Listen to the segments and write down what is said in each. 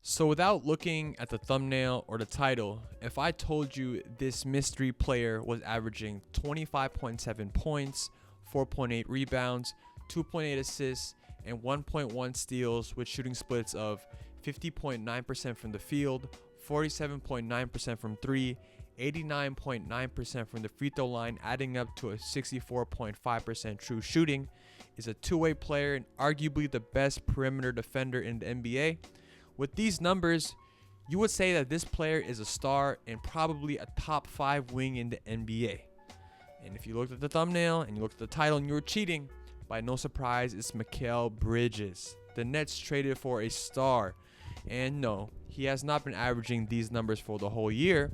So without looking at the thumbnail or the title, if I told you this mystery player was averaging 25.7 points, 4.8 rebounds, 2.8 assists, and 1.1 steals with shooting splits of 50.9% from the field, 47.9% from 3, 89.9% from the free throw line, adding up to a 64.5% true shooting, is a two-way player and arguably the best perimeter defender in the NBA. With these numbers, you would say that this player is a star and probably a top 5 wing in the NBA. And if you looked at the thumbnail and you looked at the title and you were cheating, by no surprise, it's Mikal Bridges. The Nets traded for a star. And no, he has not been averaging these numbers for the whole year.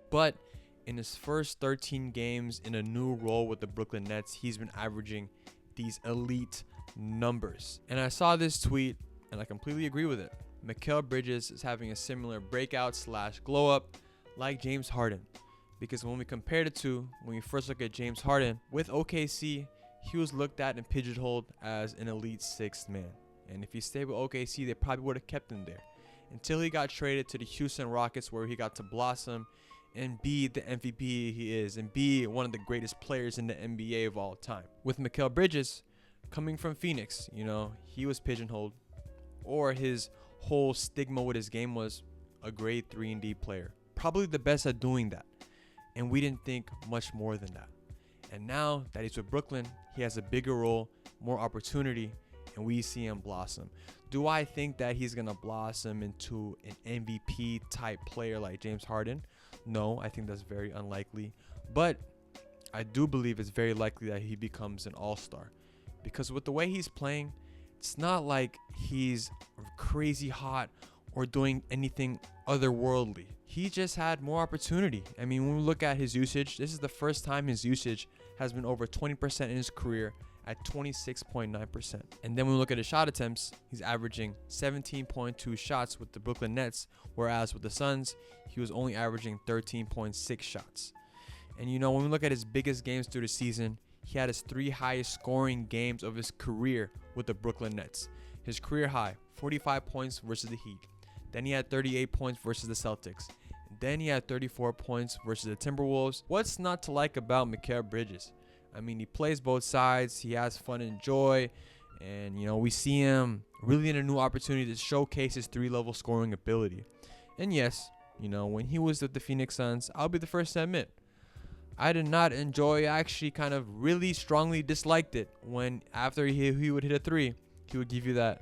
But in his first 13 games in a new role with the Brooklyn Nets, he's been averaging these elite numbers. And I saw this tweet and I completely agree with it. Mikal Bridges is having a similar breakout / glow up like James Harden. Because when we compared it to, when we first look at James Harden, with OKC, he was looked at and pigeonholed as an elite sixth man. And if he stayed with OKC, they probably would have kept him there. Until he got traded to the Houston Rockets, where he got to blossom and be the MVP he is, and be one of the greatest players in the NBA of all time. With Mikal Bridges, coming from Phoenix, he was pigeonholed, or his whole stigma with his game was a grade 3-and-D player. Probably the best at doing that. And we didn't think much more than that. And now that he's with Brooklyn, he has a bigger role, more opportunity, and we see him blossom. Do I think that he's going to blossom into an MVP type player like James Harden? No, I think that's very unlikely. But I do believe it's very likely that he becomes an all-star. Because with the way he's playing, it's not like he's crazy hot or doing anything otherworldly. He just had more opportunity. I mean, when we look at his usage, this is the first time his usage has been over 20% in his career at 26.9%. And then when we look at his shot attempts, he's averaging 17.2 shots with the Brooklyn Nets, whereas with the Suns, he was only averaging 13.6 shots. And when we look at his biggest games through the season, he had his 3 highest scoring games of his career with the Brooklyn Nets. His career high, 45 points versus the Heat. Then he had 38 points versus the Celtics. Then he had 34 points versus the Timberwolves. What's not to like about Mikal Bridges? I mean, he plays both sides. He has fun and joy. And, we see him really in a new opportunity to showcase his 3-level scoring ability. And yes, when he was with the Phoenix Suns, I'll be the first to admit, I did not enjoy, I actually kind of really strongly disliked it when after he would hit a 3, he would give you that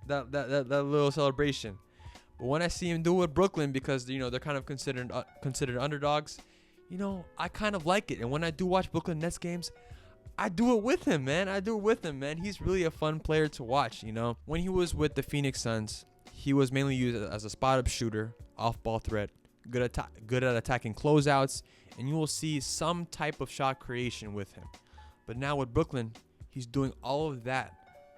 little celebration. But when I see him do it with Brooklyn, because they're kind of considered underdogs, I kind of like it. And when I do watch Brooklyn Nets games, I do it with him, man. He's really a fun player to watch. When he was with the Phoenix Suns, he was mainly used as a spot-up shooter, off-ball threat, good at attacking closeouts, and you will see some type of shot creation with him. But now with Brooklyn, he's doing all of that.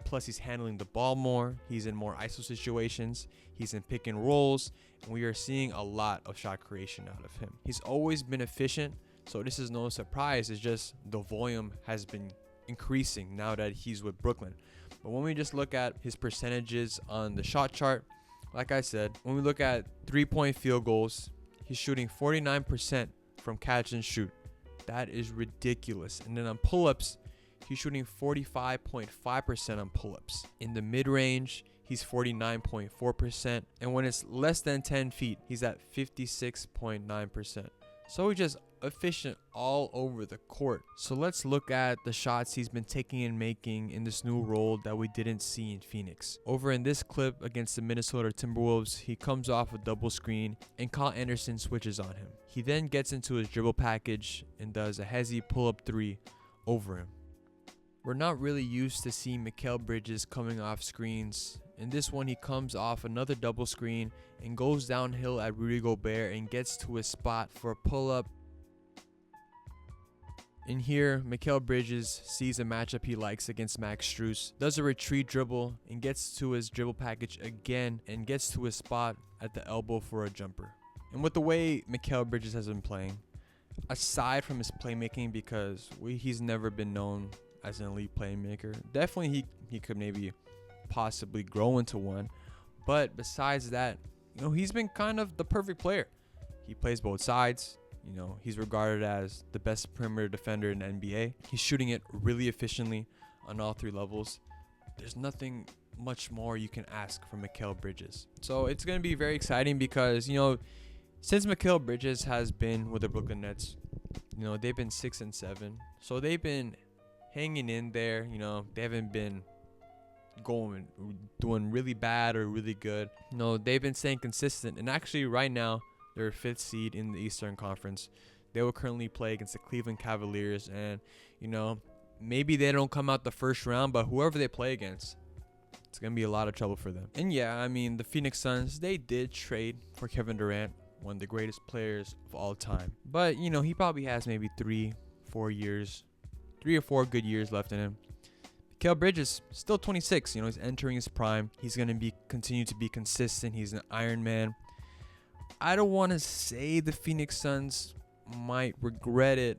Plus, he's handling the ball more. He's in more ISO situations. He's in pick and rolls. And we are seeing a lot of shot creation out of him. He's always been efficient. So this is no surprise. It's just the volume has been increasing now that he's with Brooklyn. But when we just look at his percentages on the shot chart, like I said, when we look at 3-point field goals, he's shooting 49% from catch and shoot. That is ridiculous. And then on pull-ups, he's shooting 45.5% on pull-ups. In the mid-range, he's 49.4%. And when it's less than 10 feet, he's at 56.9%. So he's just efficient all over the court. So let's look at the shots he's been taking and making in this new role that we didn't see in Phoenix. Over in this clip against the Minnesota Timberwolves, he comes off a double screen and Kyle Anderson switches on him. He then gets into his dribble package and does a hezzy pull-up 3 over him. We're not really used to seeing Mikal Bridges coming off screens. In this one, he comes off another double screen and goes downhill at Rudy Gobert and gets to his spot for a pull-up. In here, Mikal Bridges sees a matchup he likes against Max Strus, does a retreat dribble and gets to his dribble package again and gets to his spot at the elbow for a jumper. And with the way Mikal Bridges has been playing, aside from his playmaking, because he's never been known as an elite playmaker, definitely he could maybe possibly grow into one. But besides that, he's been kind of the perfect player. He plays both sides. He's regarded as the best perimeter defender in the NBA. He's shooting it really efficiently on all 3 levels. There's nothing much more you can ask from Mikal Bridges. So it's going to be very exciting because, since Mikal Bridges has been with the Brooklyn Nets, they've been 6-7. So they've been hanging in there. They haven't been doing really bad or really good. They've been staying consistent. And actually right now, they're 5th seed in the Eastern Conference. They will currently play against the Cleveland Cavaliers. And, maybe they don't come out the first round, but whoever they play against, it's going to be a lot of trouble for them. And yeah, the Phoenix Suns, they did trade for Kevin Durant, one of the greatest players of all time. But, he probably has maybe 3 or 4 good years left in him. Mikal Bridges, still 26. He's entering his prime. He's going to continue to be consistent. He's an Iron Man. I don't want to say the Phoenix Suns might regret it,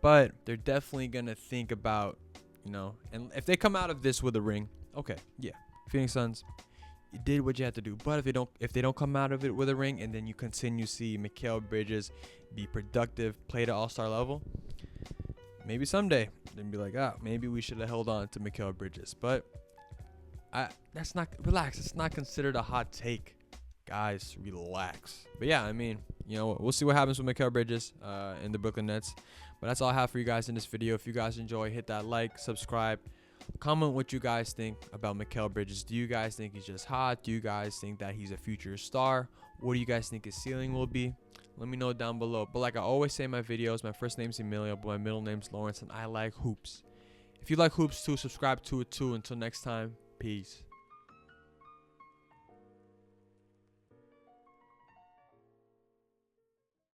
but they're definitely going to think about, and if they come out of this with a ring, okay, yeah, Phoenix Suns, you did what you had to do. But if they don't come out of it with a ring, and then you continue to see Mikal Bridges be productive, play at all-star level, maybe someday then be like, maybe we should have held on to Mikal Bridges. But that's not, relax. It's not considered a hot take. Guys, relax. But yeah, we'll see what happens with Mikal Bridges in the Brooklyn Nets. But that's all I have for you guys in this video. If you guys enjoy, hit that like, subscribe, comment what you guys think about Mikal Bridges. Do you guys think he's just hot? Do you guys think that he's a future star? What do you guys think his ceiling will be? Let me know down below. But like I always say in my videos, my first name's Emilio, but my middle name's Lawrence, and I like hoops. If you like hoops too, subscribe to it too. Until next time, peace.